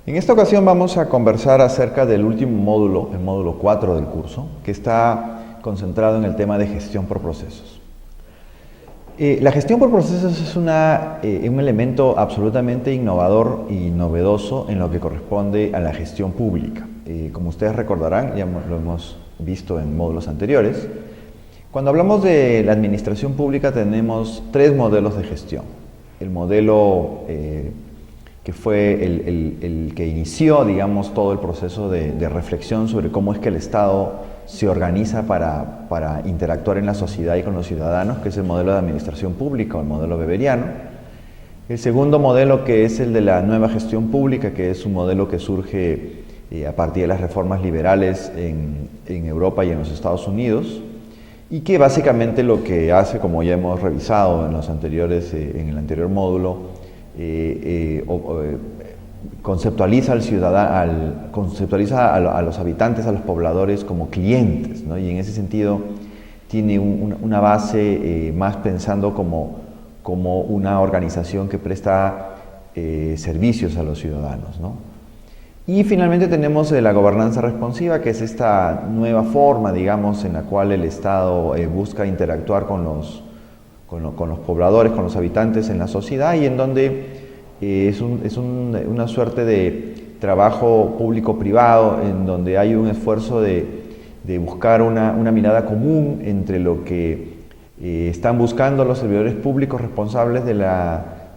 En esta ocasión vamos a conversar acerca del último módulo, el módulo 4 del curso, que está concentrado en el tema de gestión por procesos. La gestión por procesos es un elemento absolutamente innovador y novedoso en lo que corresponde a la gestión pública. Como ustedes recordarán, ya lo hemos visto en módulos anteriores, cuando hablamos de la administración pública tenemos tres modelos de gestión. El modelo que fue el que inició, digamos, todo el proceso de reflexión sobre cómo es que el Estado se organiza para interactuar en la sociedad y con los ciudadanos, que es el modelo de administración pública o el modelo weberiano. El segundo modelo, que es el de la nueva gestión pública, que es un modelo que surge a partir de las reformas liberales en Europa y en los Estados Unidos, y que básicamente lo que hace, como ya hemos revisado en en el anterior módulo, conceptualiza a los habitantes, a los pobladores como clientes, ¿no? Y en ese sentido tiene una base más pensando como una organización que presta servicios a los ciudadanos, ¿no? Y finalmente tenemos la gobernanza responsiva, que es esta nueva forma, digamos, en la cual el Estado busca interactuar con los pobladores, con los habitantes en la sociedad, y en donde es una suerte de trabajo público-privado en donde hay un esfuerzo de buscar una mirada común entre lo que están buscando los servidores públicos responsables de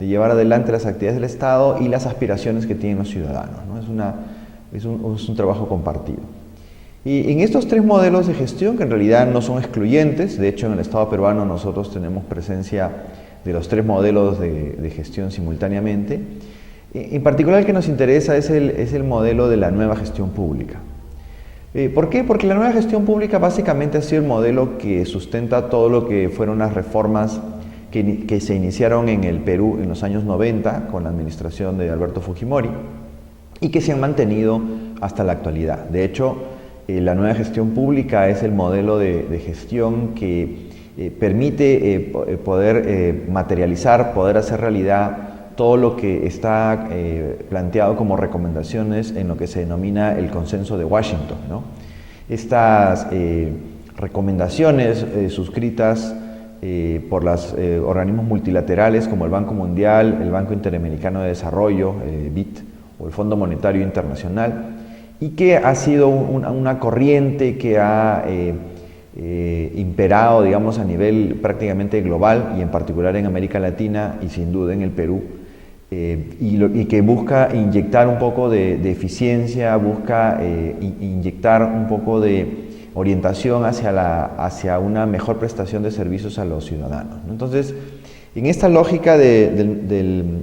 llevar adelante las actividades del Estado y las aspiraciones que tienen los ciudadanos, ¿no? Es un trabajo compartido. Y en estos tres modelos de gestión, que en realidad no son excluyentes, de hecho en el Estado peruano nosotros tenemos presencia de los tres modelos de gestión simultáneamente. En particular el que nos interesa es el modelo de la nueva gestión pública. ¿Por qué? Porque la nueva gestión pública básicamente ha sido el modelo que sustenta todo lo que fueron las reformas que se iniciaron en el Perú en los años 90 con la administración de Alberto Fujimori y que se han mantenido hasta la actualidad. De hecho, la nueva gestión pública es el modelo de gestión que permite poder materializar, poder hacer realidad todo lo que está planteado como recomendaciones en lo que se denomina el consenso de Washington, ¿no? Estas recomendaciones suscritas por los organismos multilaterales como el Banco Mundial, el Banco Interamericano de Desarrollo, BID, o el Fondo Monetario Internacional, y que ha sido una corriente que ha imperado, digamos, a nivel prácticamente global y en particular en América Latina y sin duda en el Perú, y que busca inyectar un poco de eficiencia, busca inyectar un poco de orientación hacia una mejor prestación de servicios a los ciudadanos, ¿no? Entonces, en esta lógica del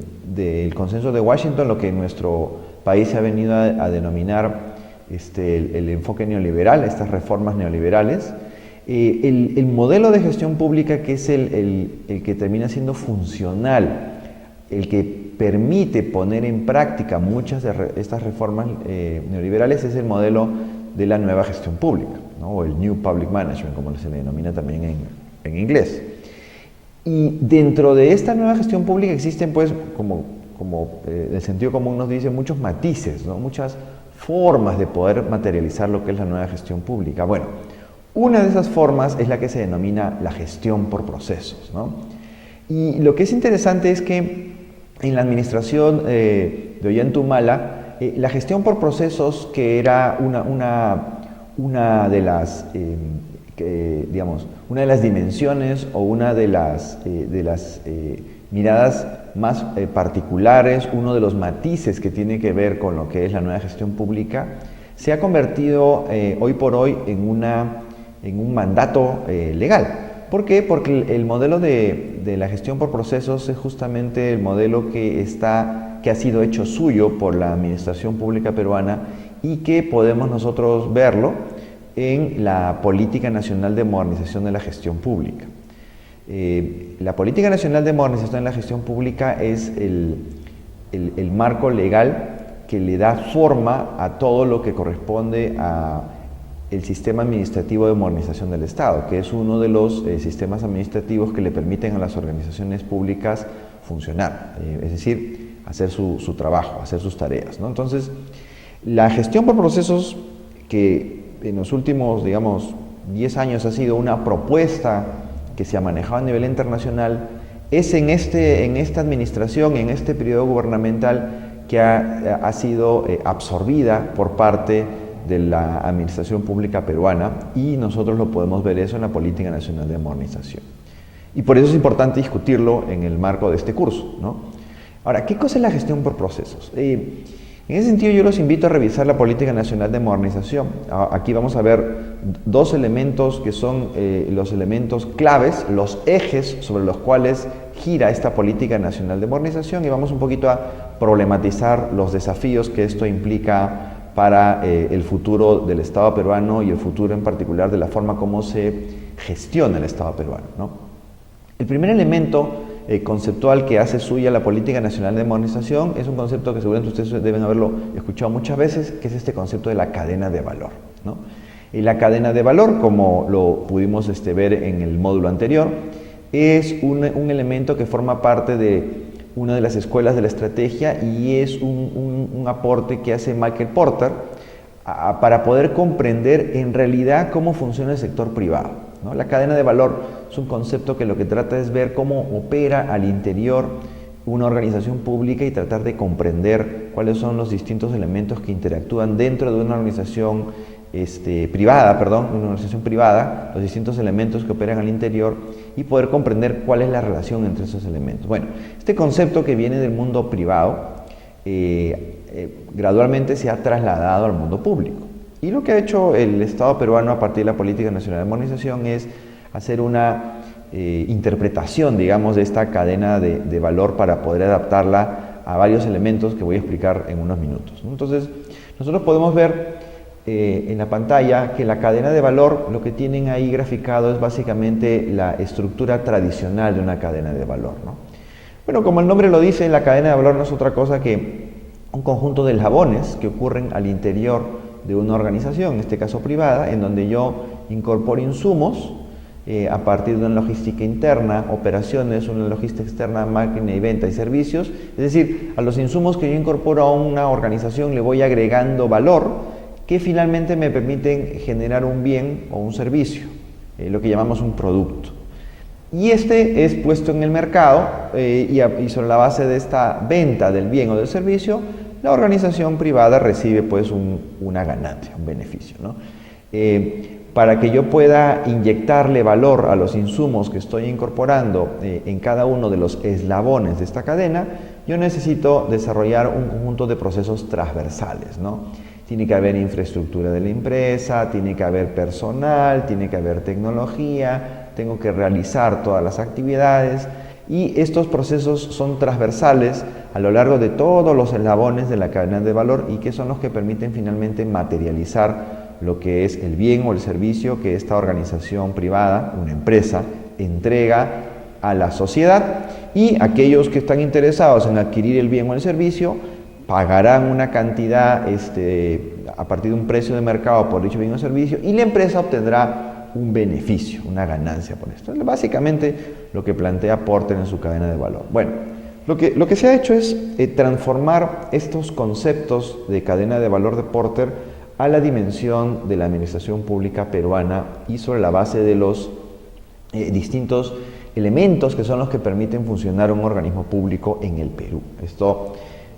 consenso de Washington, lo que en nuestro país se ha venido a denominar el enfoque neoliberal, estas reformas neoliberales, el modelo de gestión pública que es el que termina siendo funcional, el que permite poner en práctica muchas de estas reformas neoliberales, es el modelo de la nueva gestión pública, ¿no? O el New Public Management, como se le denomina también en inglés. Y dentro de esta nueva gestión pública existen, pues, como el sentido común nos dice, muchos matices, ¿no? Muchas formas de poder materializar lo que es la nueva gestión pública. Bueno, una de esas formas es la que se denomina la gestión por procesos, ¿no? Y lo que es interesante es que en la administración de Ollantumala, la gestión por procesos, que era una de las una de las dimensiones o una de las miradas más particulares, uno de los matices que tiene que ver con lo que es la nueva gestión pública, se ha convertido hoy por hoy en un mandato legal. ¿Por qué? Porque el modelo de la gestión por procesos es justamente el modelo que ha sido hecho suyo por la administración pública peruana y que podemos nosotros verlo en la Política Nacional de Modernización de la Gestión Pública. La Política Nacional de Modernización de la Gestión Pública es el marco legal que le da forma a todo lo que corresponde a el sistema administrativo de modernización del Estado, que es uno de los sistemas administrativos que le permiten a las organizaciones públicas funcionar. Es decir, hacer su trabajo, hacer sus tareas, ¿no? Entonces, la gestión por procesos, que en los últimos, digamos, 10 años ha sido una propuesta que se ha manejado a nivel internacional, es en esta administración, en este periodo gubernamental, que ha sido absorbida por parte de la administración pública peruana, y nosotros lo podemos ver eso en la Política Nacional de Modernización. Y por eso es importante discutirlo en el marco de este curso, ¿no? Ahora, ¿qué cosa es la gestión por procesos? En ese sentido, yo los invito a revisar la Política Nacional de Modernización. Aquí vamos a ver dos elementos que son los elementos claves, los ejes sobre los cuales gira esta Política Nacional de Modernización, y vamos un poquito a problematizar los desafíos que esto implica para el futuro del Estado peruano, y el futuro en particular de la forma como se gestiona el Estado peruano, ¿no? El primer elemento conceptual que hace suya la Política Nacional de Modernización es un concepto que seguramente ustedes deben haberlo escuchado muchas veces, que es este concepto de la cadena de valor, ¿no? Y la cadena de valor, como lo pudimos ver en el módulo anterior, es un elemento que forma parte de una de las escuelas de la estrategia, y es un aporte que hace Michael Porter para poder comprender en realidad cómo funciona el sector privado, ¿no? La cadena de valor es un concepto que lo que trata es ver cómo opera al interior una organización pública y tratar de comprender cuáles son los distintos elementos que interactúan dentro de una organización privada, los distintos elementos que operan al interior, y poder comprender cuál es la relación entre esos elementos. Bueno, este concepto, que viene del mundo privado, gradualmente se ha trasladado al mundo público. Y lo que ha hecho el Estado peruano a partir de la Política Nacional de Modernización es hacer una interpretación, digamos, de esta cadena de valor para poder adaptarla a varios elementos que voy a explicar en unos minutos, ¿no? Entonces, nosotros podemos ver en la pantalla que la cadena de valor, lo que tienen ahí graficado es básicamente la estructura tradicional de una cadena de valor, ¿no? Bueno, como el nombre lo dice, la cadena de valor no es otra cosa que un conjunto de eslabones que ocurren al interior de una organización, en este caso privada, en donde yo incorporo insumos a partir de una logística interna, operaciones, una logística externa, máquina y venta y servicios. Es decir, a los insumos que yo incorporo a una organización le voy agregando valor que finalmente me permiten generar un bien o un servicio, lo que llamamos un producto. Y este es puesto en el mercado y sobre la base de esta venta del bien o del servicio, la organización privada recibe pues una ganancia, un beneficio, ¿no? Para que yo pueda inyectarle valor a los insumos que estoy incorporando en cada uno de los eslabones de esta cadena, yo necesito desarrollar un conjunto de procesos transversales, ¿no? Tiene que haber infraestructura de la empresa, tiene que haber personal, tiene que haber tecnología, tengo que realizar todas las actividades, y estos procesos son transversales a lo largo de todos los eslabones de la cadena de valor, y que son los que permiten finalmente materializar lo que es el bien o el servicio que esta organización privada, una empresa, entrega a la sociedad, y aquellos que están interesados en adquirir el bien o el servicio pagarán una cantidad a partir de un precio de mercado por dicho bien o servicio, y la empresa obtendrá un beneficio, una ganancia por esto. Es básicamente lo que plantea Porter en su cadena de valor. Bueno, lo que se ha hecho es transformar estos conceptos de cadena de valor de Porter a la dimensión de la administración pública peruana, y sobre la base de los distintos elementos que son los que permiten funcionar un organismo público en el Perú. Esto,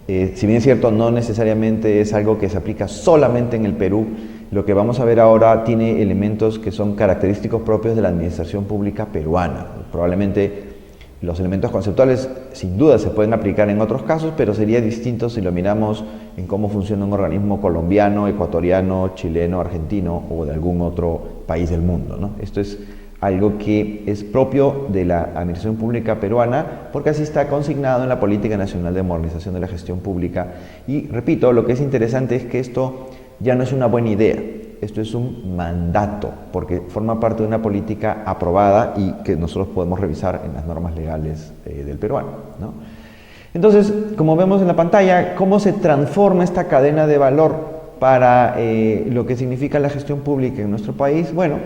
si bien es cierto, no necesariamente es algo que se aplica solamente en el Perú. Lo que vamos a ver ahora tiene elementos que son característicos propios de la administración pública peruana. Probablemente los elementos conceptuales sin duda se pueden aplicar en otros casos, pero sería distinto si lo miramos en cómo funciona un organismo colombiano, ecuatoriano, chileno, argentino o de algún otro país del mundo, ¿no? Esto es algo que es propio de la administración pública peruana, porque así está consignado en la Política Nacional de Modernización de la Gestión Pública. Y repito, lo que es interesante es que esto ya no es una buena idea, esto es un mandato, porque forma parte de una política aprobada y que nosotros podemos revisar en las normas legales del peruano, ¿no? Entonces, como vemos en la pantalla, ¿cómo se transforma esta cadena de valor para lo que significa la gestión pública en nuestro país? Bueno,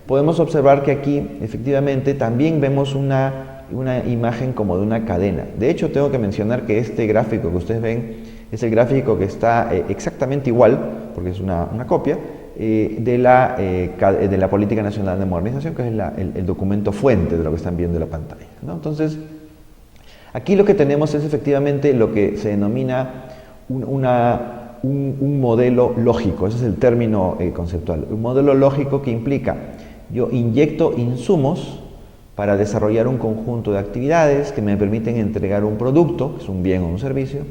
podemos observar que aquí efectivamente también vemos una imagen como de una cadena. De hecho, tengo que mencionar que este gráfico que ustedes ven es el gráfico que está exactamente igual, porque es una copia, de la Política Nacional de Modernización, que es el documento fuente de lo que están viendo en la pantalla, ¿no? Entonces, aquí lo que tenemos es efectivamente lo que se denomina un modelo lógico. Ese es el término conceptual. Un modelo lógico que implica, yo inyecto insumos para desarrollar un conjunto de actividades que me permiten entregar un producto, que es un bien o un servicio,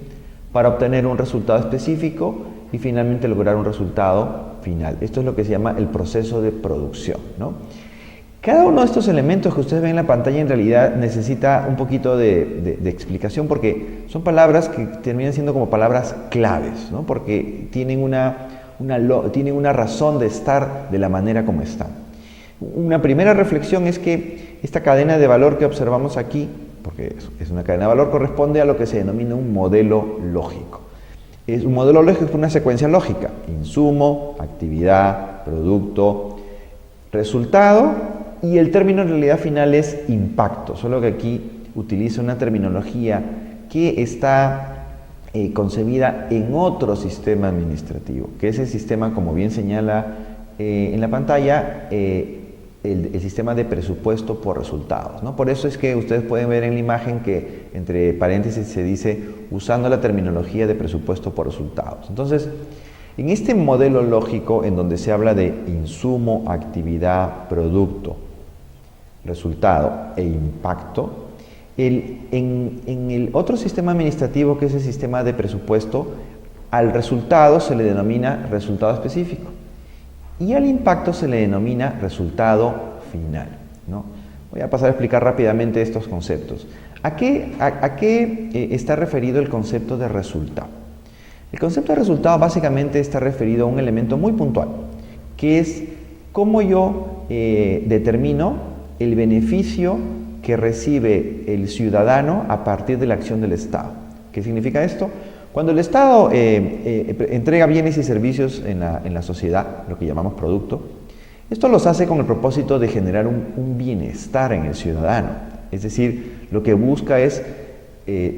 para obtener un resultado específico y finalmente lograr un resultado final. Esto es lo que se llama el proceso de producción, ¿no? Cada uno de estos elementos que ustedes ven en la pantalla en realidad necesita un poquito de explicación, porque son palabras que terminan siendo como palabras claves, ¿no? Porque tienen una razón de estar de la manera como están. Una primera reflexión es que esta cadena de valor que observamos aquí, porque es una cadena de valor, corresponde a lo que se denomina un modelo lógico. Es un modelo lógico por una secuencia lógica: insumo, actividad, producto, resultado, y el término en realidad final es impacto, solo que aquí utiliza una terminología que está concebida en otro sistema administrativo, que es el sistema, como bien señala en la pantalla, el sistema de presupuesto por resultados, ¿no? Por eso es que ustedes pueden ver en la imagen que entre paréntesis se dice usando la terminología de presupuesto por resultados. Entonces, en este modelo lógico en donde se habla de insumo, actividad, producto, resultado e impacto, en el otro sistema administrativo, que es el sistema de presupuesto, al resultado se le denomina resultado específico y al impacto se le denomina resultado final, ¿no? Voy a pasar a explicar rápidamente estos conceptos. ¿A qué está referido el concepto de resultado? El concepto de resultado básicamente está referido a un elemento muy puntual, que es cómo yo determino el beneficio que recibe el ciudadano a partir de la acción del Estado. ¿Qué significa esto? Cuando el Estado entrega bienes y servicios en la sociedad, lo que llamamos producto, esto los hace con el propósito de generar un bienestar en el ciudadano. Es decir, lo que busca es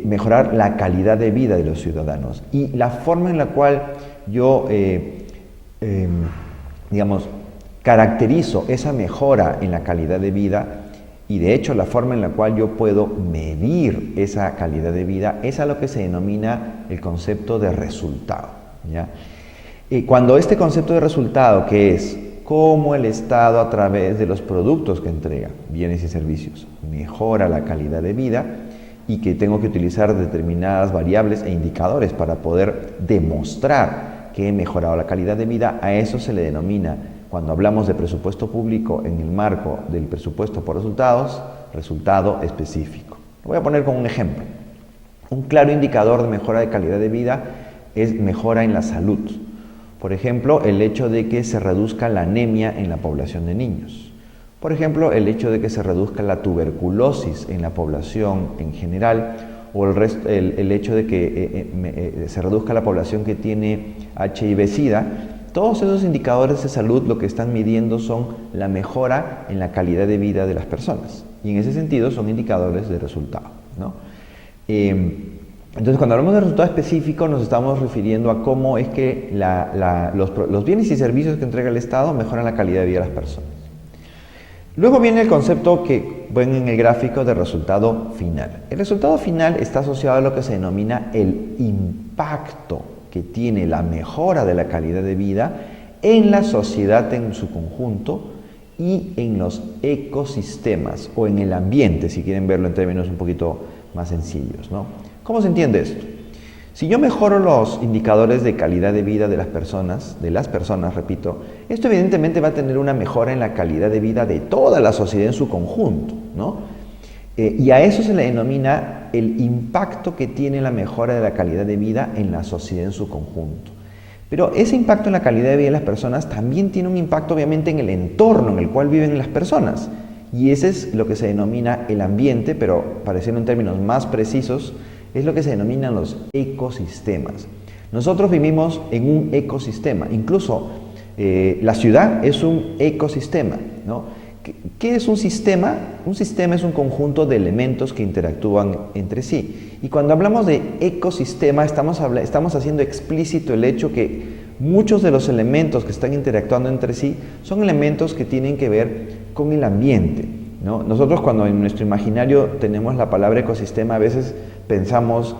mejorar la calidad de vida de los ciudadanos. Y la forma en la cual yo, caracterizo esa mejora en la calidad de vida, y de hecho la forma en la cual yo puedo medir esa calidad de vida, es a lo que se denomina el concepto de resultado, ¿ya? Cuando este concepto de resultado, que es cómo el Estado a través de los productos que entrega, bienes y servicios, mejora la calidad de vida, y que tengo que utilizar determinadas variables e indicadores para poder demostrar que he mejorado la calidad de vida, a eso se le denomina, cuando hablamos de presupuesto público en el marco del presupuesto por resultados, resultado específico. Lo voy a poner como un ejemplo. Un claro indicador de mejora de calidad de vida es mejora en la salud. Por ejemplo, el hecho de que se reduzca la anemia en la población de niños. Por ejemplo, el hecho de que se reduzca la tuberculosis en la población en general, o el hecho de que se reduzca la población que tiene HIV-Sida. Todos esos indicadores de salud lo que están midiendo son la mejora en la calidad de vida de las personas. Y en ese sentido son indicadores de resultado, ¿no? Entonces, cuando hablamos de resultado específico, nos estamos refiriendo a cómo es que los bienes y servicios que entrega el Estado mejoran la calidad de vida de las personas. Luego viene el concepto que ven en el gráfico de resultado final. El resultado final está asociado a lo que se denomina el impacto que tiene la mejora de la calidad de vida en la sociedad en su conjunto y en los ecosistemas o en el ambiente, si quieren verlo en términos un poquito más sencillos, ¿no? ¿Cómo se entiende esto? Si yo mejoro los indicadores de calidad de vida de las personas, repito, esto evidentemente va a tener una mejora en la calidad de vida de toda la sociedad en su conjunto, ¿no? Y a eso se le denomina el impacto que tiene la mejora de la calidad de vida en la sociedad en su conjunto. Pero ese impacto en la calidad de vida de las personas también tiene un impacto obviamente en el entorno en el cual viven las personas. Y ese es lo que se denomina el ambiente, pero para decirlo en términos más precisos, es lo que se denominan los ecosistemas. Nosotros vivimos en un ecosistema, incluso la ciudad es un ecosistema, ¿no? ¿Qué es un sistema? Un sistema es un conjunto de elementos que interactúan entre sí. Y cuando hablamos de ecosistema, estamos haciendo explícito el hecho que muchos de los elementos que están interactuando entre sí son elementos que tienen que ver con el ambiente, ¿no? Nosotros, cuando en nuestro imaginario tenemos la palabra ecosistema, a veces pensamos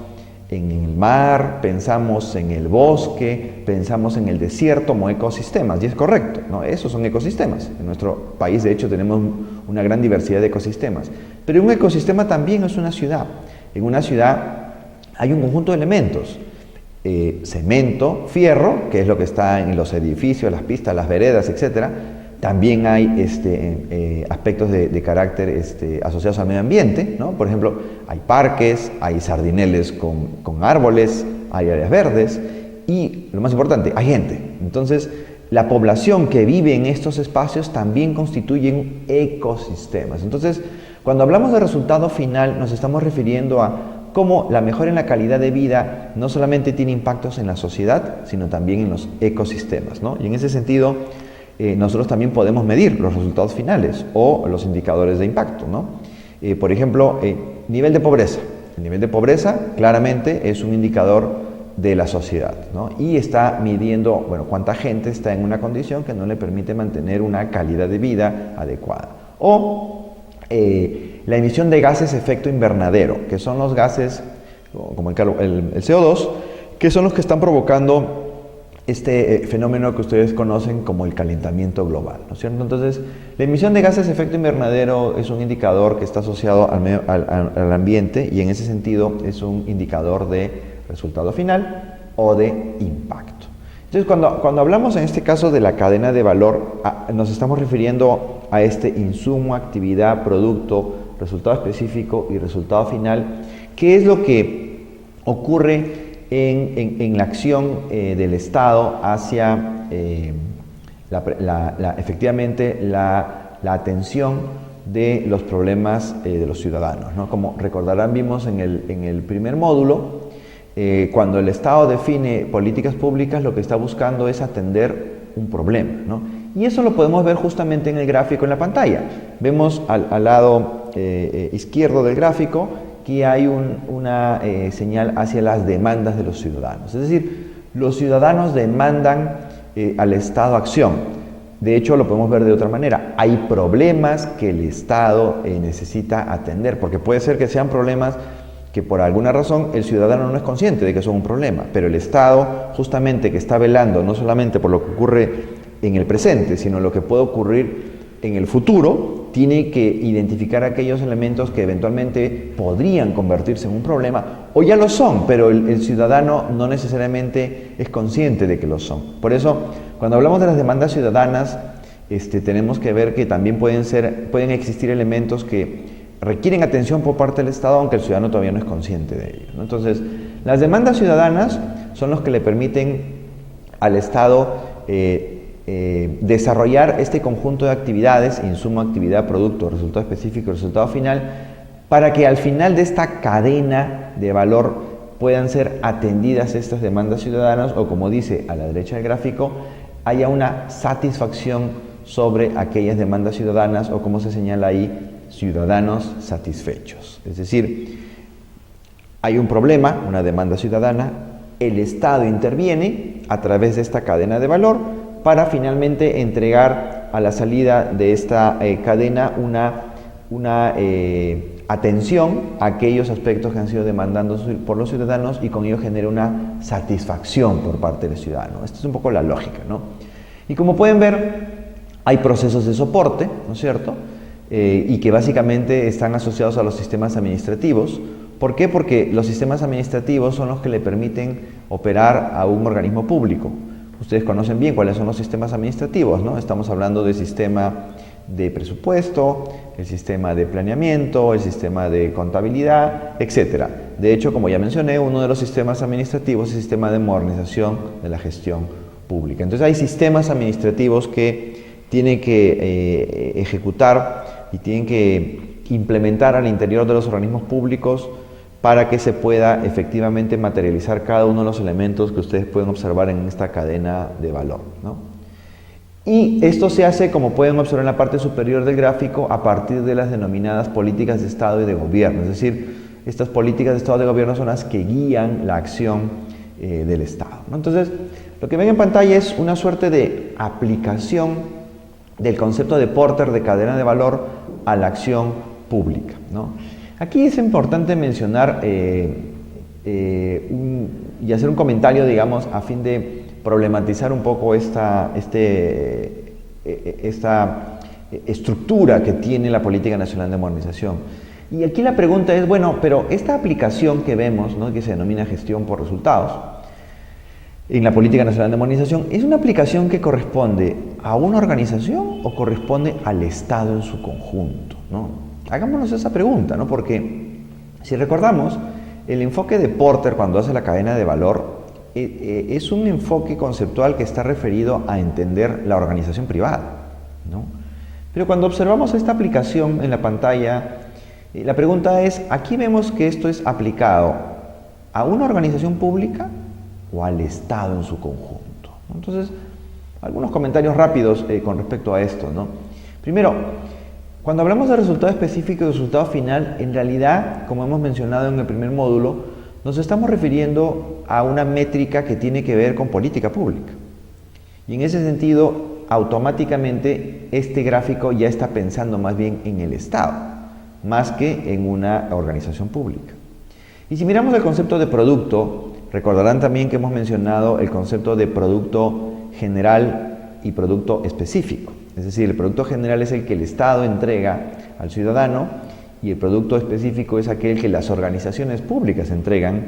en el mar, pensamos en el bosque, pensamos en el desierto como ecosistemas, y es correcto, ¿no? Esos son ecosistemas. En nuestro país, de hecho, tenemos una gran diversidad de ecosistemas. Pero un ecosistema también es una ciudad. En una ciudad hay un conjunto de elementos. Cemento, fierro, que es lo que está en los edificios, las pistas, las veredas, etc. También hay aspectos de carácter asociados al medio ambiente, ¿no? Por ejemplo, hay parques, hay sardineles con árboles, hay áreas verdes y, lo más importante, hay gente. Entonces, la población que vive en estos espacios también constituyen ecosistemas. Entonces, cuando hablamos de resultado final, nos estamos refiriendo a cómo la mejora en la calidad de vida no solamente tiene impactos en la sociedad, sino también en los ecosistemas, ¿no? Y en ese sentido, nosotros también podemos medir los resultados finales o los indicadores de impacto, ¿no? Por ejemplo, nivel de pobreza. El nivel de pobreza claramente es un indicador de la sociedad, ¿no? Y está midiendo, bueno, cuánta gente está en una condición que no le permite mantener una calidad de vida adecuada. O la emisión de gases efecto invernadero, que son los gases, como el CO2, que son los que están provocando este fenómeno que ustedes conocen como el calentamiento global, ¿no es cierto? Entonces, la emisión de gases de efecto invernadero es un indicador que está asociado al ambiente, y en ese sentido es un indicador de resultado final o de impacto. Entonces, cuando hablamos en este caso de la cadena de valor, nos estamos refiriendo a este insumo, actividad, producto, resultado específico y resultado final. ¿Qué es lo que ocurre en la acción del Estado hacia efectivamente la atención de los problemas de los ciudadanos, ¿no? Como recordarán, vimos en el primer módulo, cuando el Estado define políticas públicas, lo que está buscando es atender un problema, ¿no? Y eso lo podemos ver justamente en el gráfico en la pantalla. Vemos al lado izquierdo del gráfico que hay una señal hacia las demandas de los ciudadanos. Es decir, los ciudadanos demandan al Estado acción. De hecho, lo podemos ver de otra manera. Hay problemas que el Estado necesita atender, porque puede ser que sean problemas que por alguna razón el ciudadano no es consciente de que son un problema, pero el Estado, justamente, que está velando no solamente por lo que ocurre en el presente, sino lo que puede ocurrir en el futuro, tiene que identificar aquellos elementos que eventualmente podrían convertirse en un problema, o ya lo son, pero el ciudadano no necesariamente es consciente de que lo son. Por eso, cuando hablamos de las demandas ciudadanas, tenemos que ver que también pueden existir elementos que requieren atención por parte del Estado, aunque el ciudadano todavía no es consciente de ello, ¿no? Entonces, las demandas ciudadanas son los que le permiten al Estado desarrollar este conjunto de actividades, insumo, actividad, producto, resultado específico, resultado final, para que al final de esta cadena de valor puedan ser atendidas estas demandas ciudadanas, o como dice a la derecha del gráfico, haya una satisfacción sobre aquellas demandas ciudadanas, o como se señala ahí, ciudadanos satisfechos. Es decir, hay un problema, una demanda ciudadana, el Estado interviene a través de esta cadena de valor para finalmente entregar a la salida de esta cadena una atención a aquellos aspectos que han sido demandados por los ciudadanos, y con ello genera una satisfacción por parte del ciudadano. Esta es un poco la lógica, ¿no? Y como pueden ver, hay procesos de soporte, ¿no es cierto? Y que básicamente están asociados a los sistemas administrativos. ¿Por qué? Porque los sistemas administrativos son los que le permiten operar a un organismo público. Ustedes conocen bien cuáles son los sistemas administrativos, ¿no? Estamos hablando del sistema de presupuesto, el sistema de planeamiento, el sistema de contabilidad, etc. De hecho, como ya mencioné, uno de los sistemas administrativos es el sistema de modernización de la gestión pública. Entonces hay sistemas administrativos que tienen que ejecutar y tienen que implementar al interior de los organismos públicos para que se pueda efectivamente materializar cada uno de los elementos que ustedes pueden observar en esta cadena de valor, ¿no? Y esto se hace, como pueden observar en la parte superior del gráfico, a partir de las denominadas políticas de Estado y de Gobierno. Es decir, estas políticas de Estado y de Gobierno son las que guían la acción del Estado, ¿no? Entonces, lo que ven en pantalla es una suerte de aplicación del concepto de Porter de cadena de valor a la acción pública, ¿no? Aquí es importante mencionar y hacer un comentario, digamos, a fin de problematizar un poco esta estructura que tiene la Política Nacional de Modernización. Y aquí la pregunta es, bueno, pero esta aplicación que vemos, ¿no?, que se denomina gestión por resultados, en la Política Nacional de Modernización, ¿es una aplicación que corresponde a una organización o corresponde al Estado en su conjunto, ¿no? Hagámonos esa pregunta, ¿no? Porque si recordamos, el enfoque de Porter cuando hace la cadena de valor es un enfoque conceptual que está referido a entender la organización privada, ¿no? Pero cuando observamos esta aplicación en la pantalla, la pregunta es, aquí vemos que esto es aplicado a una organización pública o al Estado en su conjunto. Entonces, algunos comentarios rápidos con respecto a esto, ¿no? Primero, cuando hablamos de resultado específico y resultado final, en realidad, como hemos mencionado en el primer módulo, nos estamos refiriendo a una métrica que tiene que ver con política pública. Y en ese sentido, automáticamente, este gráfico ya está pensando más bien en el Estado, más que en una organización pública. Y si miramos el concepto de producto, recordarán también que hemos mencionado el concepto de producto general y producto específico. Es decir, el producto general es el que el Estado entrega al ciudadano y el producto específico es aquel que las organizaciones públicas entregan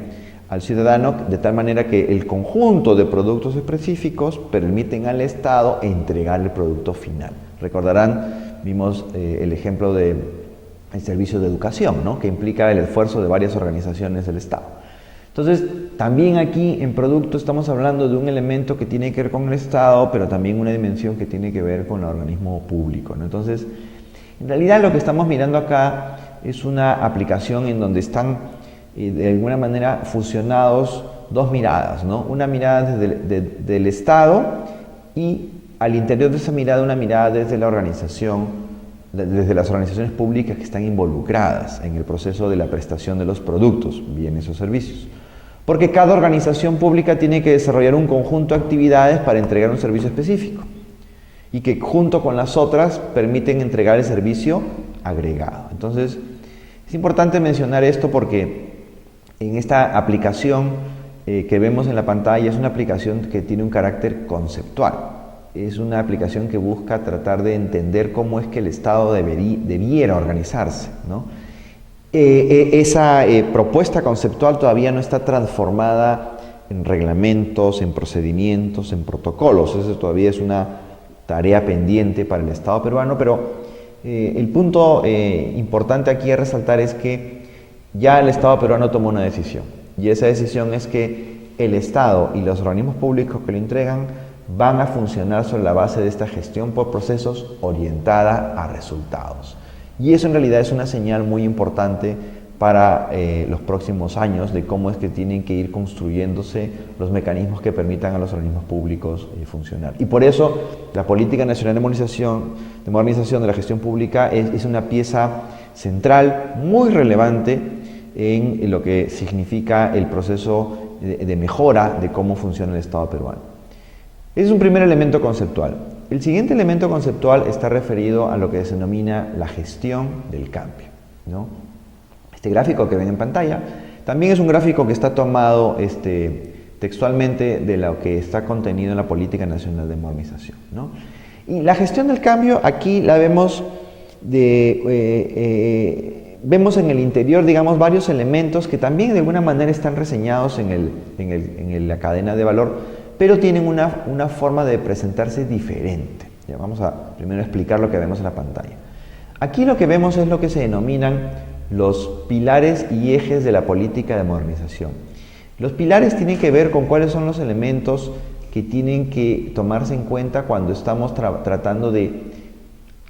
al ciudadano, de tal manera que el conjunto de productos específicos permiten al Estado entregar el producto final. Recordarán, vimos el ejemplo del servicio de educación, ¿no?, que implica el esfuerzo de varias organizaciones del Estado. Entonces, también aquí en producto estamos hablando de un elemento que tiene que ver con el Estado, pero también una dimensión que tiene que ver con el organismo público, ¿no? Entonces, en realidad lo que estamos mirando acá es una aplicación en donde están de alguna manera fusionados dos miradas, ¿no? Una mirada del Estado y al interior de esa mirada una mirada desde la organización, desde las organizaciones públicas que están involucradas en el proceso de la prestación de los productos, bienes o servicios. Porque cada organización pública tiene que desarrollar un conjunto de actividades para entregar un servicio específico y que junto con las otras permiten entregar el servicio agregado. Entonces, es importante mencionar esto porque en esta aplicación que vemos en la pantalla es una aplicación que tiene un carácter conceptual. Es una aplicación que busca tratar de entender cómo es que el Estado debiera organizarse, ¿no? Esa propuesta conceptual todavía no está transformada en reglamentos, en procedimientos, en protocolos. Eso todavía es una tarea pendiente para el Estado peruano, pero el punto importante aquí a resaltar es que ya el Estado peruano tomó una decisión, y esa decisión es que el Estado y los organismos públicos que lo entregan van a funcionar sobre la base de esta gestión por procesos orientada a resultados. Y eso en realidad es una señal muy importante para los próximos años de cómo es que tienen que ir construyéndose los mecanismos que permitan a los organismos públicos funcionar. Y por eso la Política Nacional de Modernización de la Gestión Pública es una pieza central, muy relevante en lo que significa el proceso de mejora de cómo funciona el Estado peruano. Ese es un primer elemento conceptual. El siguiente elemento conceptual está referido a lo que se denomina la gestión del cambio, ¿no? Este gráfico que ven en pantalla también es un gráfico que está tomado textualmente de lo que está contenido en la Política Nacional de Modernización, ¿no? Y la gestión del cambio aquí la vemos vemos en el interior, digamos, varios elementos que también de alguna manera están reseñados en la cadena de valor, pero tienen una forma de presentarse diferente. Ya vamos a primero explicar lo que vemos en la pantalla. Aquí lo que vemos es lo que se denominan los pilares y ejes de la política de modernización. Los pilares tienen que ver con cuáles son los elementos que tienen que tomarse en cuenta cuando estamos tratando de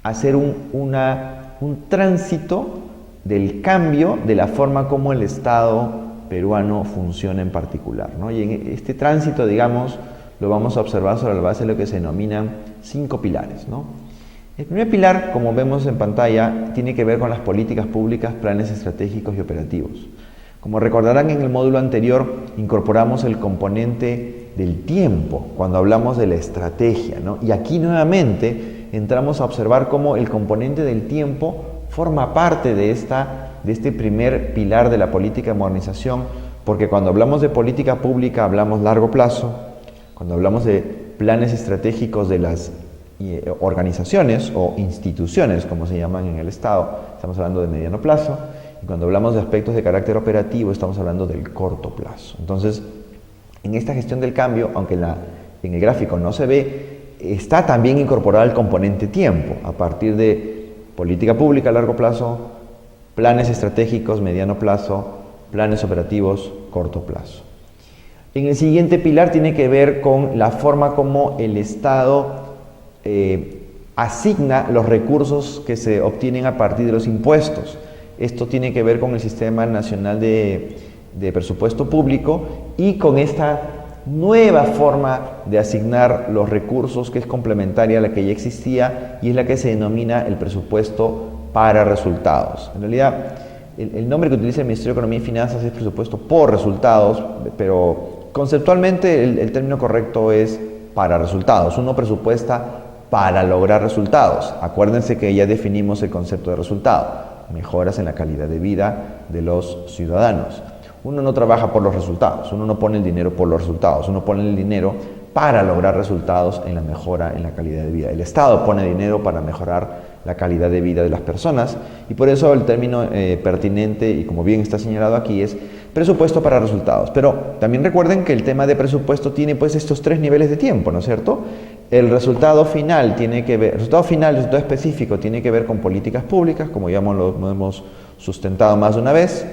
hacer un tránsito del cambio de la forma como el Estado peruano funciona en particular, ¿no? Y en este tránsito, digamos, lo vamos a observar sobre la base de lo que se denominan 5 pilares, ¿no? El primer pilar, como vemos en pantalla, tiene que ver con las políticas públicas, planes estratégicos y operativos. Como recordarán, en el módulo anterior incorporamos el componente del tiempo cuando hablamos de la estrategia, ¿no? Y aquí nuevamente entramos a observar cómo el componente del tiempo forma parte de este primer pilar de la política de modernización, porque cuando hablamos de política pública hablamos largo plazo, cuando hablamos de planes estratégicos de las organizaciones o instituciones, como se llaman en el Estado, estamos hablando de mediano plazo, y cuando hablamos de aspectos de carácter operativo estamos hablando del corto plazo. Entonces, en esta gestión del cambio, aunque en el gráfico no se ve, está también incorporado el componente tiempo, a partir de política pública a largo plazo, planes estratégicos mediano plazo, planes operativos corto plazo. En el siguiente pilar tiene que ver con la forma como el Estado asigna los recursos que se obtienen a partir de los impuestos. Esto tiene que ver con el Sistema Nacional de Presupuesto Público y con esta nueva forma de asignar los recursos que es complementaria a la que ya existía y es la que se denomina el presupuesto para resultados. En realidad, el nombre que utiliza el Ministerio de Economía y Finanzas es presupuesto por resultados, pero conceptualmente el término correcto es para resultados. Uno presupuesta para lograr resultados. Acuérdense que ya definimos el concepto de resultado, mejoras en la calidad de vida de los ciudadanos. Uno no trabaja por los resultados, uno no pone el dinero por los resultados, uno pone el dinero para lograr resultados en la mejora en la calidad de vida. El Estado pone dinero para mejorar la calidad de vida de las personas y por eso el término pertinente y como bien está señalado aquí es presupuesto para resultados. Pero también recuerden que el tema de presupuesto tiene pues estos 3 niveles de tiempo, ¿no es cierto? El resultado final tiene que ver, el resultado específico tiene que ver con políticas públicas, como ya lo hemos sustentado más de una vez.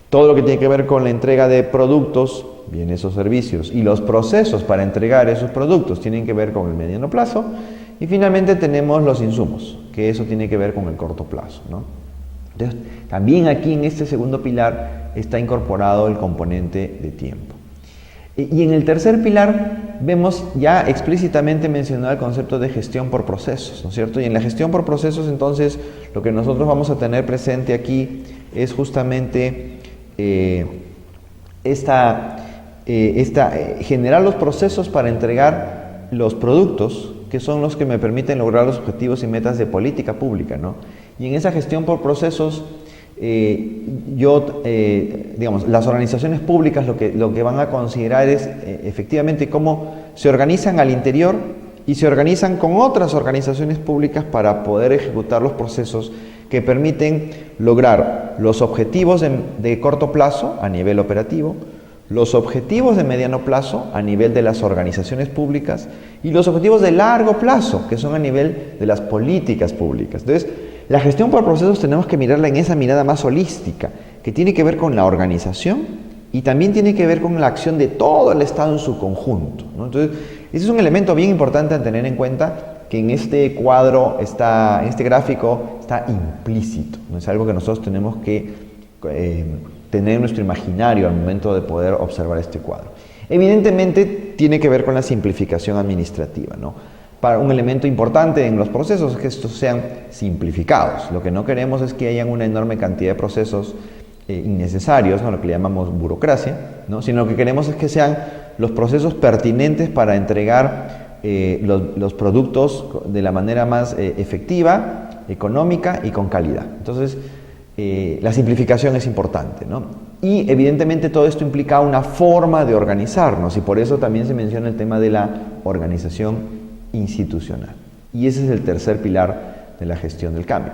Todo lo que tiene que ver con la entrega de productos, bienes o servicios, y los procesos para entregar esos productos tienen que ver con el mediano plazo. Y finalmente tenemos los insumos, que eso tiene que ver con el corto plazo, ¿no? Entonces, también aquí en este segundo pilar está incorporado el componente de tiempo. Y en el tercer pilar vemos ya explícitamente mencionado el concepto de gestión por procesos, ¿no es cierto? Y en la gestión por procesos, entonces, lo que nosotros vamos a tener presente aquí es justamente generar los procesos para entregar los productos que son los que me permiten lograr los objetivos y metas de política pública, ¿no? Y en esa gestión por procesos, digamos, las organizaciones públicas lo que van a considerar es efectivamente cómo se organizan al interior y se organizan con otras organizaciones públicas para poder ejecutar los procesos que permiten lograr los objetivos de corto plazo a nivel operativo, los objetivos de mediano plazo a nivel de las organizaciones públicas y los objetivos de largo plazo, que son a nivel de las políticas públicas. Entonces, la gestión por procesos tenemos que mirarla en esa mirada más holística, que tiene que ver con la organización y también tiene que ver con la acción de todo el Estado en su conjunto, ¿no? Entonces, ese es un elemento bien importante a tener en cuenta, que en este cuadro, en este gráfico, está implícito, ¿no? Es algo que nosotros tenemos que tener en nuestro imaginario al momento de poder observar este cuadro. Evidentemente tiene que ver con la simplificación administrativa, ¿no? Para un elemento importante en los procesos es que estos sean simplificados. Lo que no queremos es que hayan una enorme cantidad de procesos innecesarios, ¿no? Lo que le llamamos burocracia, ¿no? Sino lo que queremos es que sean los procesos pertinentes para entregar los productos de la manera más efectiva, económica y con calidad. Entonces, la simplificación es importante, ¿no? Y evidentemente todo esto implica una forma de organizarnos y por eso también se menciona el tema de la organización institucional. Y ese es el tercer pilar de la gestión del cambio.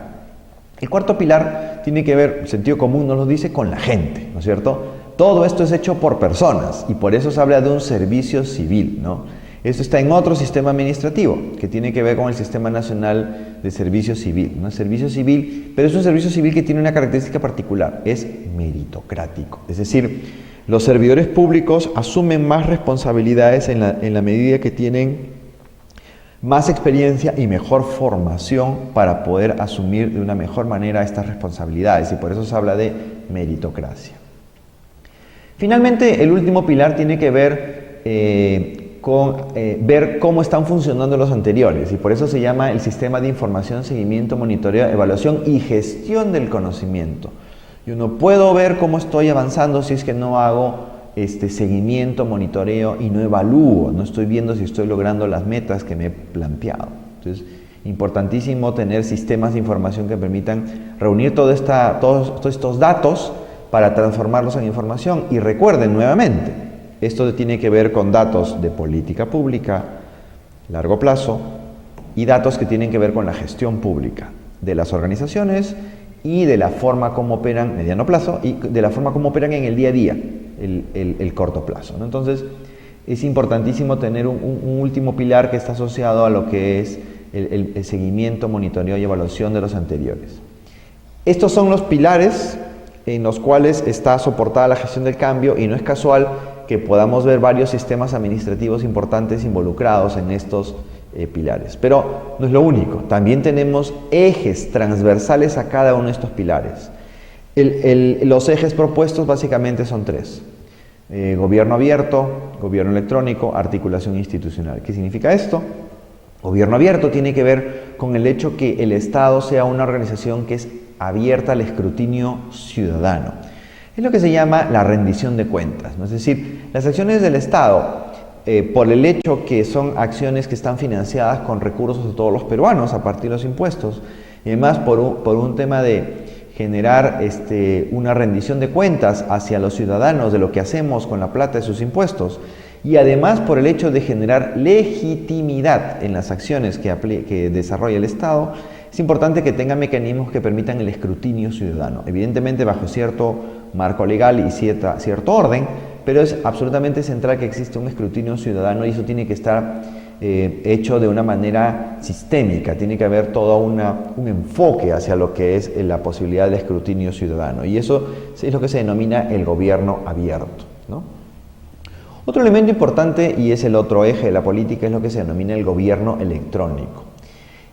El cuarto pilar tiene que ver, el sentido común nos lo dice, con la gente, ¿no es cierto? Todo esto es hecho por personas y por eso se habla de un servicio civil, ¿no? Esto está en otro sistema administrativo que tiene que ver con el Sistema Nacional de Servicio Civil, ¿no? Servicio civil, pero es un servicio civil que tiene una característica particular, es meritocrático. Es decir, los servidores públicos asumen más responsabilidades en la medida que tienen más experiencia y mejor formación para poder asumir de una mejor manera estas responsabilidades y por eso se habla de meritocracia. Finalmente, el último pilar tiene que ver con ver cómo están funcionando los anteriores, y por eso se llama el sistema de información, seguimiento, monitoreo, evaluación y gestión del conocimiento. Yo no puedo ver cómo estoy avanzando si es que no hago seguimiento, monitoreo y no evalúo, no estoy viendo si estoy logrando las metas que me he planteado. Entonces, importantísimo tener sistemas de información que permitan reunir todos estos datos para transformarlos en información. Y recuerden nuevamente, esto tiene que ver con datos de política pública, largo plazo, y datos que tienen que ver con la gestión pública de las organizaciones y de la forma como operan mediano plazo y de la forma como operan en el día a día, el corto plazo, ¿no? Entonces, es importantísimo tener un último pilar que está asociado a lo que es el seguimiento, monitoreo y evaluación de los anteriores. Estos son los pilares en los cuales está soportada la gestión del cambio, y no es casual que podamos ver varios sistemas administrativos importantes involucrados en estos pilares. Pero no es lo único, también tenemos ejes transversales a cada uno de estos pilares. Los ejes propuestos básicamente son tres: gobierno abierto, gobierno electrónico, articulación institucional. ¿Qué significa esto? Gobierno abierto tiene que ver con el hecho que el Estado sea una organización que es abierta al escrutinio ciudadano. Es lo que se llama la rendición de cuentas, ¿no? Es decir, las acciones del Estado, por el hecho que son acciones que están financiadas con recursos de todos los peruanos a partir de los impuestos, y además por un tema de generar una rendición de cuentas hacia los ciudadanos de lo que hacemos con la plata de sus impuestos, y además por el hecho de generar legitimidad en las acciones que desarrolla el Estado, es importante que tenga mecanismos que permitan el escrutinio ciudadano, evidentemente bajo cierto marco legal y cierto orden, pero es absolutamente central que exista un escrutinio ciudadano, y eso tiene que estar hecho de una manera sistémica. Tiene que haber todo un enfoque hacia lo que es la posibilidad del escrutinio ciudadano, y eso es lo que se denomina el gobierno abierto, ¿no? Otro elemento importante, y es el otro eje de la política, es lo que se denomina el gobierno electrónico.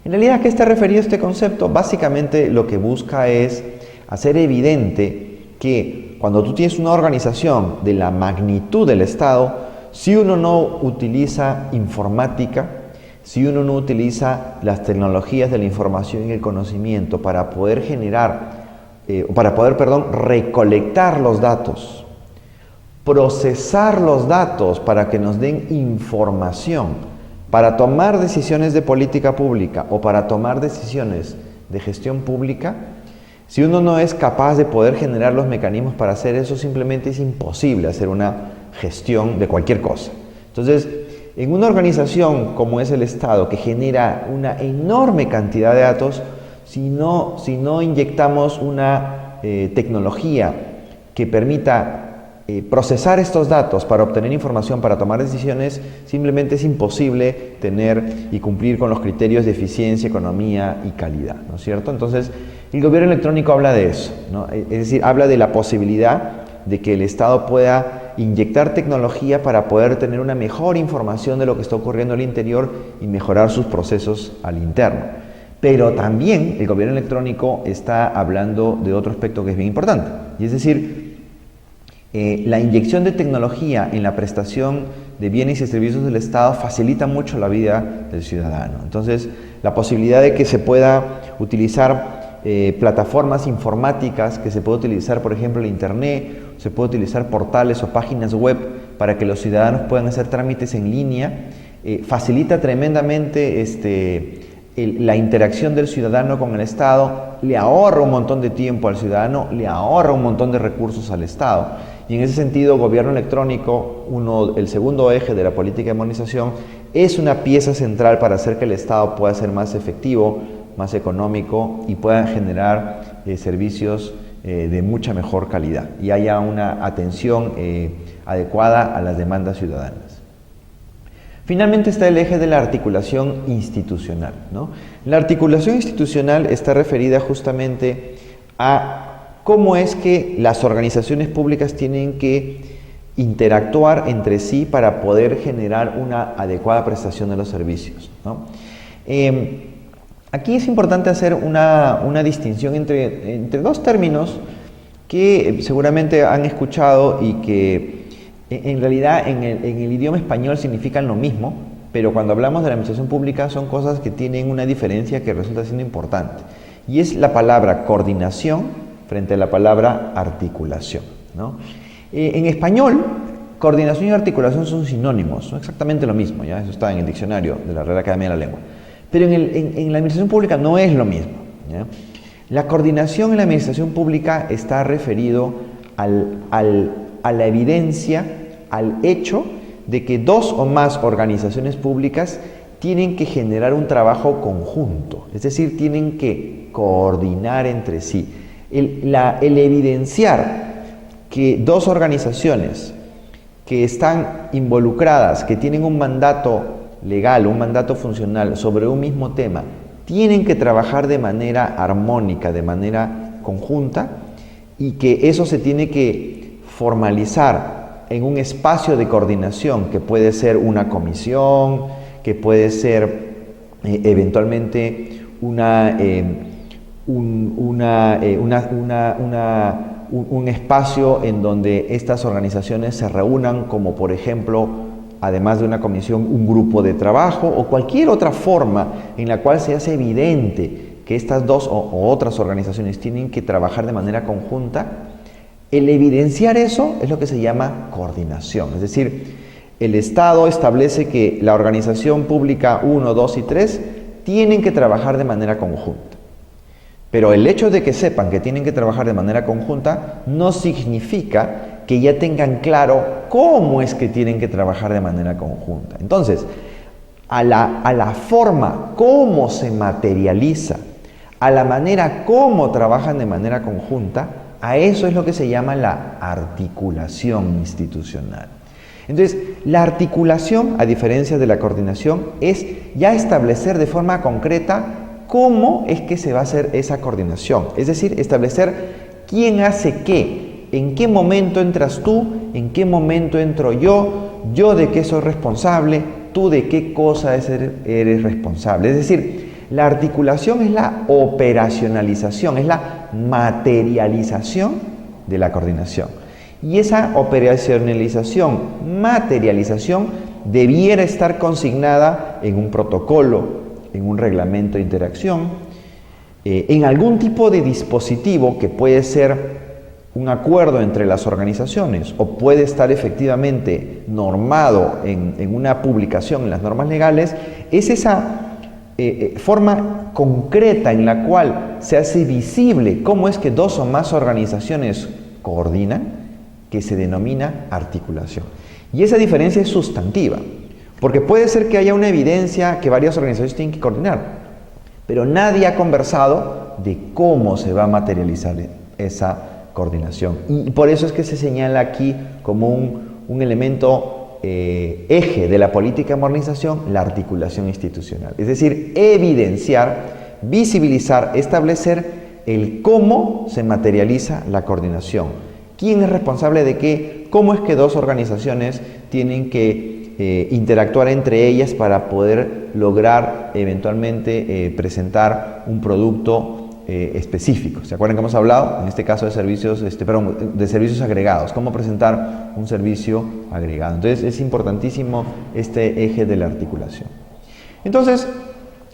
En realidad, ¿a qué está referido este concepto? Básicamente lo que busca es hacer evidente que cuando tú tienes una organización de la magnitud del Estado, si uno no utiliza informática, si uno no utiliza las tecnologías de la información y el conocimiento para poder recolectar los datos, procesar los datos para que nos den información, para tomar decisiones de política pública o para tomar decisiones de gestión pública, si uno no es capaz de poder generar los mecanismos para hacer eso, simplemente es imposible hacer una gestión de cualquier cosa. Entonces, en una organización como es el Estado, que genera una enorme cantidad de datos, si no inyectamos una tecnología que permita procesar estos datos para obtener información, para tomar decisiones, simplemente es imposible tener y cumplir con los criterios de eficiencia, economía y calidad, ¿no es cierto? Entonces, el gobierno electrónico habla de eso, ¿no? Es decir, habla de la posibilidad de que el Estado pueda inyectar tecnología para poder tener una mejor información de lo que está ocurriendo al interior y mejorar sus procesos al interno. Pero también el gobierno electrónico está hablando de otro aspecto que es bien importante, y es decir, la inyección de tecnología en la prestación de bienes y servicios del Estado facilita mucho la vida del ciudadano. Entonces, la posibilidad de que se pueda utilizar plataformas informáticas, que se puede utilizar, por ejemplo, el Internet, se puede utilizar portales o páginas web para que los ciudadanos puedan hacer trámites en línea, facilita tremendamente la interacción del ciudadano con el Estado, le ahorra un montón de tiempo al ciudadano, le ahorra un montón de recursos al Estado. Y en ese sentido, gobierno electrónico, el segundo eje de la política de modernización, es una pieza central para hacer que el Estado pueda ser más efectivo, más económico y pueda generar servicios de mucha mejor calidad y haya una atención adecuada a las demandas ciudadanas. Finalmente está el eje de la articulación institucional, ¿no? La articulación institucional está referida justamente a cómo es que las organizaciones públicas tienen que interactuar entre sí para poder generar una adecuada prestación de los servicios, ¿no? Aquí es importante hacer una distinción entre dos términos que seguramente han escuchado y que En realidad en el idioma español significan lo mismo, pero cuando hablamos de la administración pública son cosas que tienen una diferencia que resulta siendo importante. Y es la palabra coordinación frente a la palabra articulación, ¿no? En español, coordinación y articulación son sinónimos, son exactamente lo mismo, ¿ya? Eso está en el diccionario de la Real Academia de la Lengua. Pero en la administración pública no es lo mismo, ¿ya? La coordinación en la administración pública está referido a la evidencia, al hecho de que dos o más organizaciones públicas tienen que generar un trabajo conjunto, es decir, tienen que coordinar entre sí. El evidenciar que dos organizaciones que están involucradas, que tienen un mandato legal, un mandato funcional sobre un mismo tema, tienen que trabajar de manera armónica, de manera conjunta, y que eso se tiene que formalizar en un espacio de coordinación que puede ser una comisión, que puede ser eventualmente un espacio en donde estas organizaciones se reúnan, como por ejemplo, además de una comisión, un grupo de trabajo o cualquier otra forma en la cual se hace evidente que estas dos o otras organizaciones tienen que trabajar de manera conjunta. El evidenciar eso es lo que se llama coordinación, es decir, el Estado establece que la organización pública 1, 2 y 3 tienen que trabajar de manera conjunta. Pero el hecho de que sepan que tienen que trabajar de manera conjunta no significa que ya tengan claro cómo es que tienen que trabajar de manera conjunta. Entonces, a la forma cómo se materializa, a la manera cómo trabajan de manera conjunta, a eso es lo que se llama la articulación institucional. Entonces, la articulación, a diferencia de la coordinación, es ya establecer de forma concreta cómo es que se va a hacer esa coordinación. Es decir, establecer quién hace qué, en qué momento entras tú, en qué momento entro yo de qué soy responsable, tú de qué cosa eres responsable. Es decir, la articulación es la operacionalización, es la materialización de la coordinación. Y esa operacionalización, materialización, debiera estar consignada en un protocolo, en un reglamento de interacción, en algún tipo de dispositivo que puede ser un acuerdo entre las organizaciones o puede estar efectivamente normado en una publicación en las normas legales. Es esa forma concreta en la cual se hace visible cómo es que dos o más organizaciones coordinan, que se denomina articulación. Y esa diferencia es sustantiva, porque puede ser que haya una evidencia que varias organizaciones tienen que coordinar, pero nadie ha conversado de cómo se va a materializar esa coordinación. Y por eso es que se señala aquí como un elemento eje de la política de modernización, la articulación institucional. Es decir, evidenciar, visibilizar, establecer el cómo se materializa la coordinación. ¿Quién es responsable de qué? ¿Cómo es que dos organizaciones tienen que interactuar entre ellas para poder lograr eventualmente presentar un producto específico? ¿Se acuerdan que hemos hablado en este caso de servicios, de servicios agregados? ¿Cómo presentar un servicio agregado? Entonces es importantísimo este eje de la articulación. Entonces,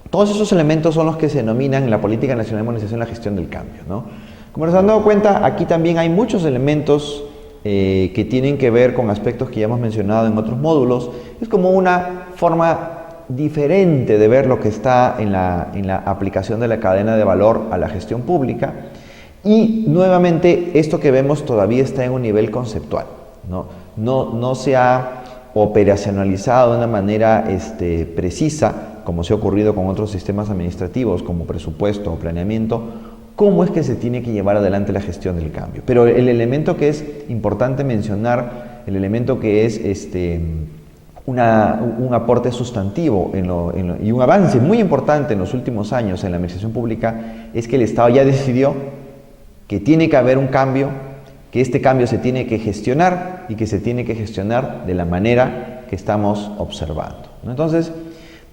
todos esos elementos son los que se denominan en la política nacional de modernización la gestión del cambio, ¿no? Como nos han dado cuenta, aquí también hay muchos elementos que tienen que ver con aspectos que ya hemos mencionado en otros módulos. Es como una forma diferente de ver lo que está en la aplicación de la cadena de valor a la gestión pública. Y nuevamente, esto que vemos todavía está en un nivel conceptual, ¿no? No se ha operacionalizado de una manera precisa, como se ha ocurrido con otros sistemas administrativos como presupuesto o planeamiento, cómo es que se tiene que llevar adelante la gestión del cambio. Pero el elemento que es importante mencionar, el elemento que es un aporte sustantivo y un avance muy importante en los últimos años en la administración pública, es que el Estado ya decidió que tiene que haber un cambio, que este cambio se tiene que gestionar y que se tiene que gestionar de la manera que estamos observando, ¿no? Entonces,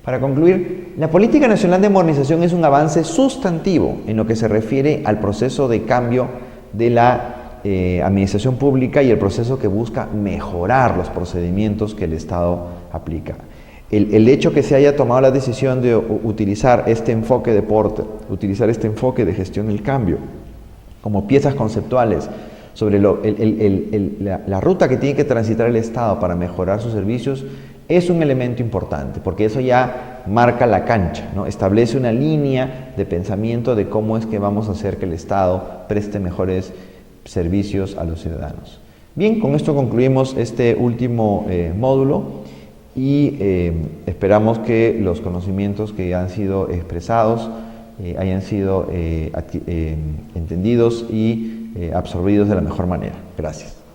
para concluir, la Política Nacional de Modernización es un avance sustantivo en lo que se refiere al proceso de cambio de la administración pública y el proceso que busca mejorar los procedimientos que el Estado aplica. El hecho que se haya tomado la decisión de utilizar este enfoque de Porter, utilizar este enfoque de gestión del cambio como piezas conceptuales sobre la ruta que tiene que transitar el Estado para mejorar sus servicios, es un elemento importante, porque eso ya marca la cancha, ¿no? Establece una línea de pensamiento de cómo es que vamos a hacer que el Estado preste mejores servicios a los ciudadanos. Bien, con esto concluimos este último módulo y esperamos que los conocimientos que han sido expresados hayan sido entendidos y absorbidos de la mejor manera. Gracias.